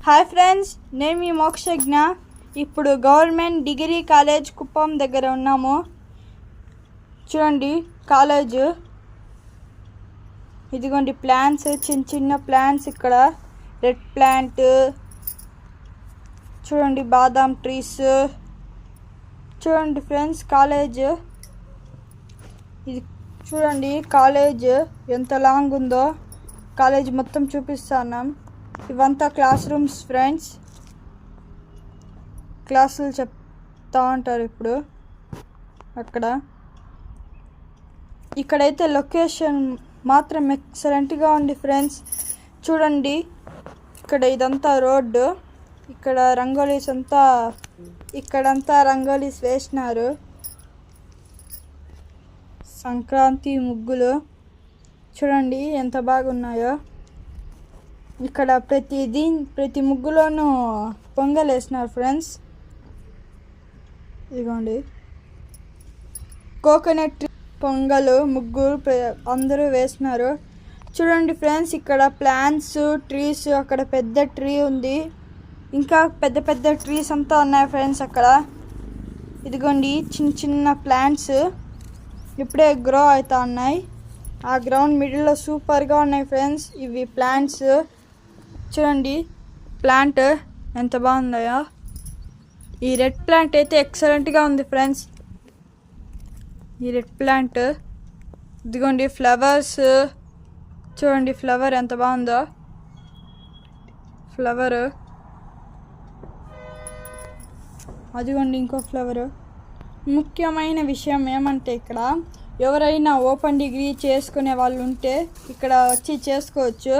Hi friends, నేను మీ మోక్షజ్ఞ. ఇప్పుడు government degree college Kuppam దగ్గర ఉన్నాము. చూడండి కాలేజ్. ఇదిగోండి ప్లాంట్స్, చిన్న చిన్న ప్లాంట్స్. ఇక్కడ రెడ్ ప్లాంట్, చూడండి బాదాం ట్రీస్. చూడండి ఫ్రెండ్స్ కాలేజ్. ఇది చూడండి కాలేజ్ ఎంత లాంగ్ ఉందో. కాలేజ్ మొత్తం చూపిస్తున్నాం. ఇవంతా క్లాస్ రూమ్స్ ఫ్రెండ్స్. క్లాసులు చెప్తా ఉంటారు ఇప్పుడు అక్కడ. ఇక్కడైతే లొకేషన్ మాత్రం ఎక్సలెంట్గా ఉంది ఫ్రెండ్స్. చూడండి ఇక్కడ ఇదంతా రోడ్డు. ఇక్కడ రంగోలీస్ అంతా, ఇక్కడంతా రంగోలీస్ వేసినారు. సంక్రాంతి ముగ్గులు చూడండి ఎంత బాగున్నాయో. ఇక్కడ ప్రతి ముగ్గులోనూ పొంగల్ వేసినారు ఫ్రెండ్స్. ఇదిగోండి కోకోనట్ పొంగలు ముగ్గు అందరూ వేసినారు. చూడండి ఫ్రెండ్స్ ఇక్కడ ప్లాంట్స్, ట్రీస్. అక్కడ పెద్ద ట్రీ ఉంది, ఇంకా పెద్ద పెద్ద ట్రీస్ అంతా ఉన్నాయి ఫ్రెండ్స్ అక్కడ. ఇదిగోండి చిన్న చిన్న ప్లాంట్స్ ఇప్పుడే గ్రో అవుతా ఉన్నాయి. ఆ గ్రౌండ్ మిడిల్లో సూపర్గా ఉన్నాయి ఫ్రెండ్స్ ఇవి ప్లాంట్స్. చూడండి ప్లాంట్ ఎంత బాగుందో. ఈ రెడ్ ప్లాంట్ అయితే ఎక్సలెంట్గా ఉంది ఫ్రెండ్స్. ఈ రెడ్ ప్లాంట్. ఇదిగోండి ఫ్లవర్స్. చూడండి ఫ్లవర్ ఎంత బాగుందో. ఫ్లవర్. అదిగోండి ఇంకో ఫ్లవర్. ముఖ్యమైన విషయం ఏమంటే ఇక్కడ ఎవరైనా ఓపెన్ డిగ్రీ చేసుకునే వాళ్ళు ఉంటే ఇక్కడ వచ్చి చేసుకోవచ్చు.